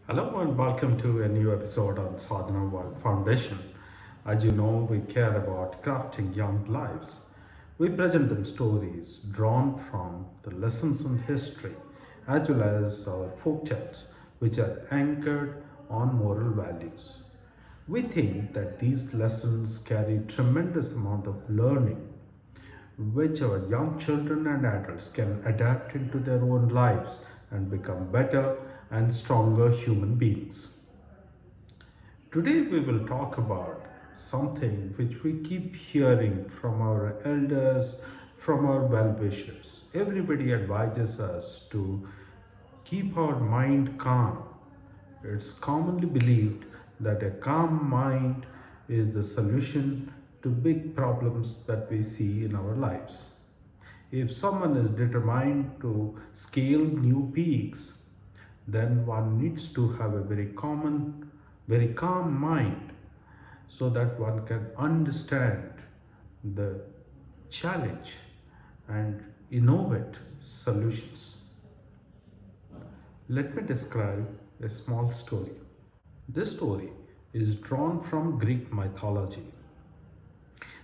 Hello and welcome to a new episode on Sadhana World Foundation. As you know, we care about crafting young lives. We present them stories drawn from the lessons in history as well as our folk tales, which are anchored on moral values. We think that these lessons carry tremendous amount of learning which our young children and adults can adapt into their own lives and become better and stronger human beings. Today, we will talk about something which we keep hearing from our elders, from our well wishers. Everybody advises us to keep our mind calm. It's commonly believed that a calm mind is the solution to big problems that we see in our lives. If someone is determined to scale new peaks, then one needs to have a very calm mind so that one can understand the challenge and innovate solutions. Let me describe a small story. This story is drawn from Greek mythology.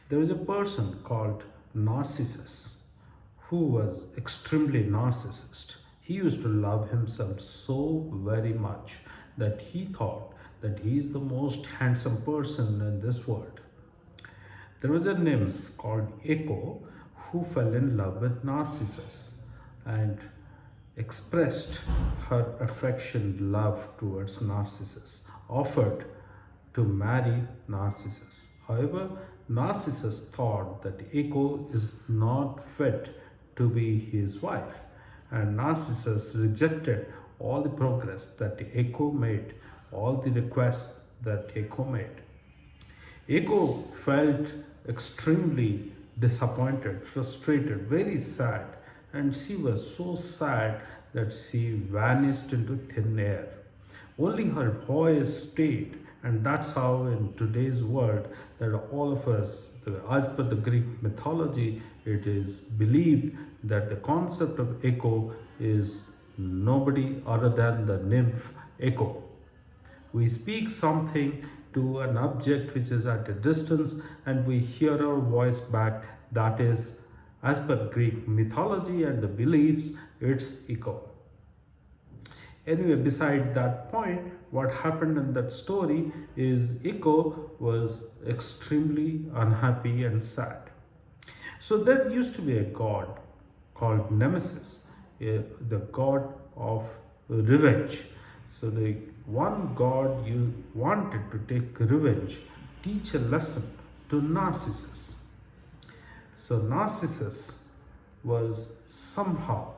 There is a person called Narcissus who was extremely narcissist. He used to love himself so very much that he thought that he is the most handsome person in this world. There was a nymph called Echo who fell in love with Narcissus and expressed her affection, love towards Narcissus, offered to marry Narcissus. However, Narcissus thought that Echo is not fit to be his wife, and Narcissus rejected all the progress that Echo made, all the requests that Echo made. Echo felt extremely disappointed, frustrated, very sad, and she was so sad that she vanished into thin air. Only her voice stayed, and that's how in today's world that all of us, as per the Greek mythology, it is believed that the concept of Echo is nobody other than the nymph Echo. We speak something to an object which is at a distance and we hear our voice back. That is, as per Greek mythology and the beliefs, it's echo. Anyway, beside that point, what happened in that story is Echo was extremely unhappy and sad. So there used to be a god called Nemesis, the god of revenge. So the one god you wanted to take revenge, teach a lesson to Narcissus. So Narcissus was somehow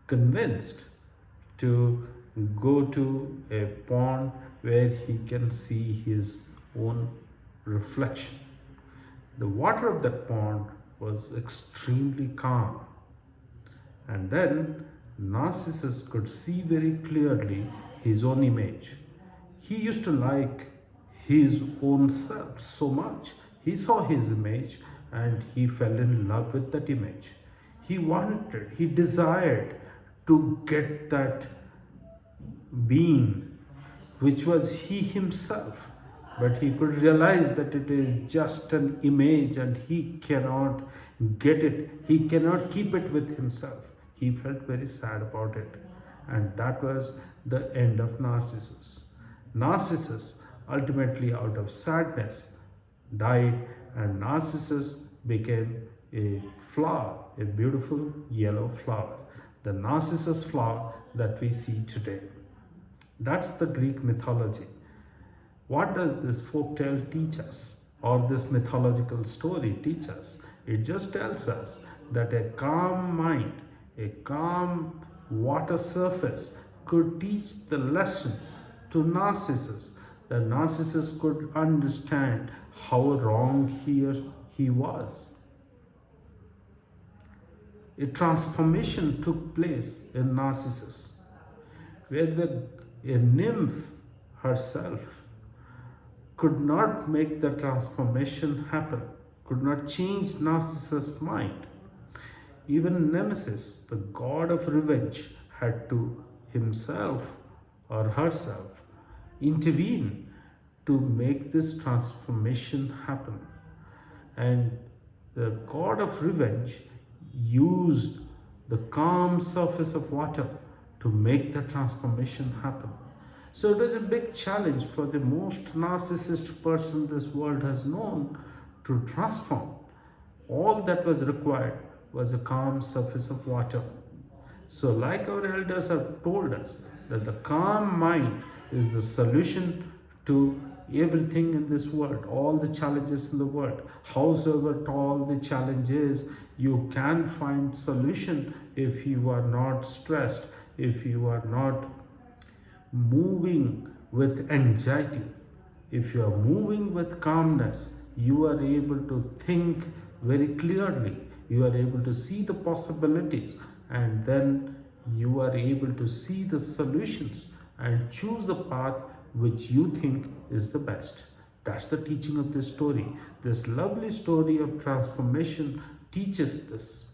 convinced to go to a pond where he can see his own reflection. The water of that pond was extremely calm, and then Narcissus could see very clearly his own image. He used to like his own self so much. He saw his image and he fell in love with that image. He desired to get that being which was he himself, but he could realize that it is just an image and he cannot get it, he cannot keep it with himself. He felt very sad about it, and that was the end of Narcissus. Narcissus ultimately, out of sadness, died, and Narcissus became a flower, a beautiful yellow flower, the Narcissus flower that we see today. That's the Greek mythology. What does this folk tale teach us, or this mythological story teach us? It just tells us that a calm mind, a calm water surface could teach the lesson to Narcissus, that Narcissus could understand how wrong he was. A transformation took place in Narcissus, where a nymph herself could not make the transformation happen, could not change Narcissus' mind. Even Nemesis, the god of revenge, had to himself or herself intervene to make this transformation happen. And the god of revenge used the calm surface of water to make the transformation happen. So it was a big challenge for the most narcissist person this world has known to transform. All that was required was a calm surface of water. So, like our elders have told us, that the calm mind is the solution to everything in this world, all the challenges in the world. Howsoever tall the challenge is, you can find solution if you are not stressed, if you are not moving with anxiety. If you are moving with calmness, you are able to think very clearly. You are able to see the possibilities, and then you are able to see the solutions and choose the path which you think is the best. That's the teaching of this story. This lovely story of transformation teaches this,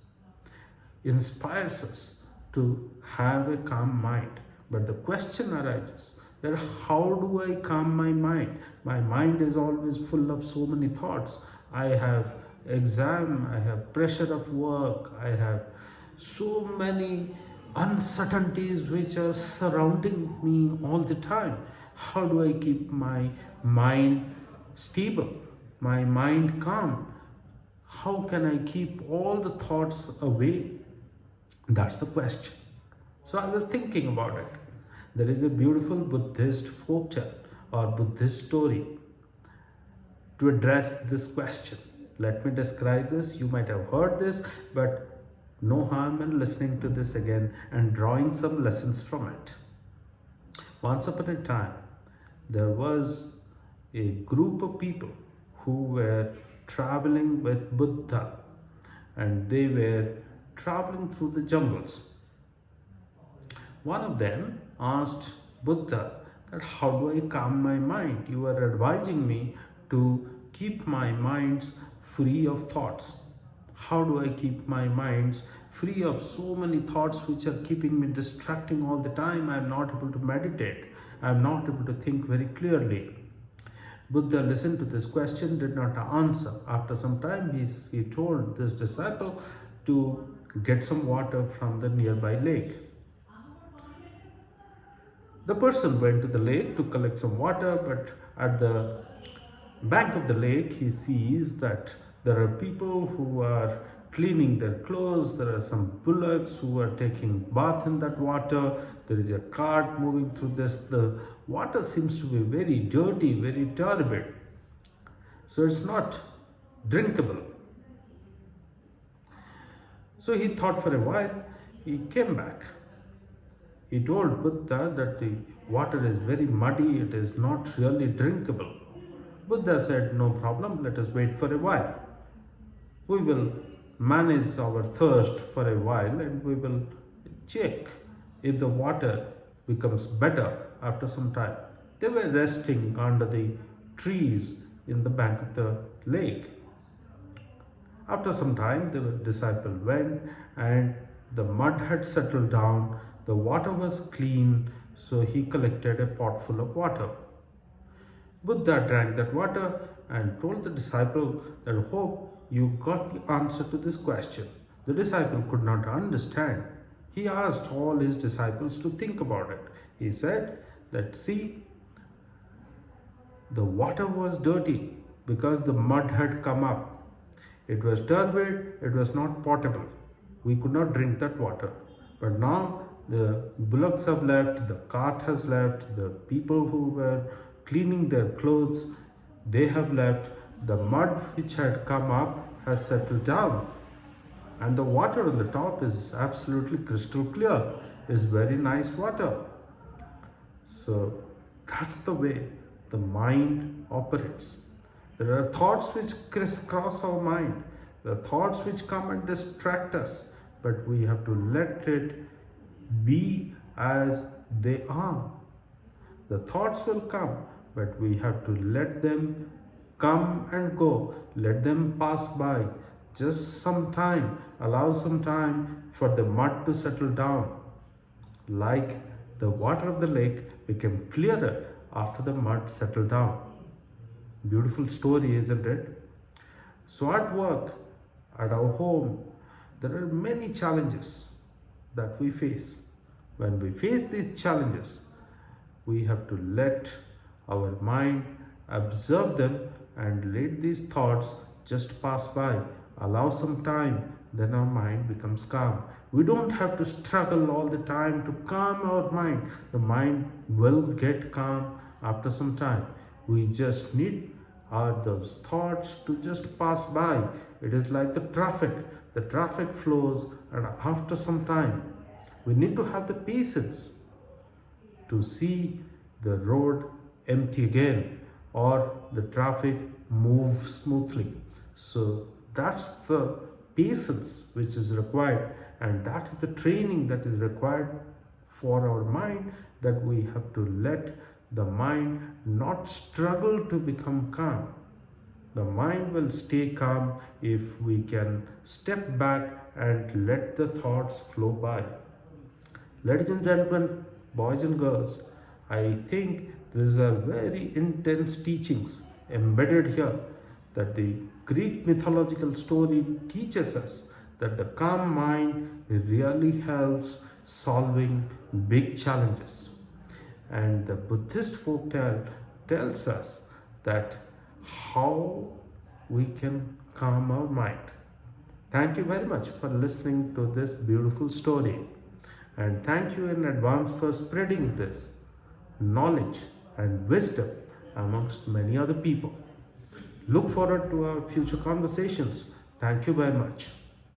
inspires us to have a calm mind. But the question arises that how do I calm my mind? My mind is always full of so many thoughts. I have exam, I have pressure of work, I have so many uncertainties which are surrounding me all the time. How do I keep my mind stable, my mind calm? How can I keep all the thoughts away? That's the question. So I was thinking about it. There is a beautiful Buddhist folk tale or Buddhist story to address this question. Let me describe this. You might have heard this, but no harm in listening to this again and drawing some lessons from it. Once upon a time, there was a group of people who were traveling with Buddha, and they were traveling through the jungles. One of them asked Buddha that how do I calm my mind? You are advising me to keep my mind free of thoughts. How do I keep my mind free of so many thoughts which are keeping me distracting all the time? I am not able to meditate. I am not able to think very clearly. Buddha listened to this question, did not answer. After some time, he told this disciple to get some water from the nearby lake. The person went to the lake to collect some water, but at the bank of the lake, he sees that there are people who are cleaning their clothes. There are some bullocks who are taking bath in that water. There is a cart moving through this. The water seems to be very dirty, very turbid. So it's not drinkable. So he thought for a while. He came back. He told Buddha that the water is very muddy. It is not really drinkable. Buddha said, no problem. Let us wait for a while. We will manage our thirst for a while and we will check if the water becomes better after some time. They were resting under the trees in the bank of the lake. After some time, the disciple went and the mud had settled down. The water was clean, so he collected a pot full of water. Buddha drank that water and told the disciple that hope you got the answer to this question. The disciple could not understand. He asked all his disciples to think about it. He said that, see, the water was dirty because the mud had come up. It was turbid, it was not potable. We could not drink that water. But now the bullocks have left, the cart has left, the people who were cleaning their clothes, they have left. The mud which had come up has settled down. And the water on the top is absolutely crystal clear. It's very nice water. So that's the way the mind operates. There are thoughts which crisscross our mind. There are thoughts which come and distract us. But we have to let it be as they are. The thoughts will come, but we have to let them come and go. Let them pass by. Just some time. Allow some time for the mud to settle down. Like The water of the lake became clearer after the mud settled down. Beautiful story, isn't it? So at work, at our home, there are many challenges that we face. When we face these challenges, we have to let our mind observe them and let these thoughts just pass by. Allow some time, then our mind becomes calm. We don't have to struggle all the time to calm our mind. The mind will get calm after some time. We just need those thoughts to just pass by. It is like the traffic. The traffic flows, and after some time, we need to have the patience to see the road empty again or the traffic move smoothly. So that's the patience which is required, and that is the training that is required for our mind, that we have to let the mind not struggle to become calm. The mind will stay calm if we can step back and let the thoughts flow by. Ladies and gentlemen, boys and girls, I think these are very intense teachings embedded here, that the Greek mythological story teaches us that the calm mind really helps solving big challenges. And the Buddhist folktale tells us that how we can calm our mind. Thank you very much for listening to this beautiful story. And thank you in advance for spreading this knowledge and wisdom amongst many other people. Look forward to our future conversations. Thank you very much.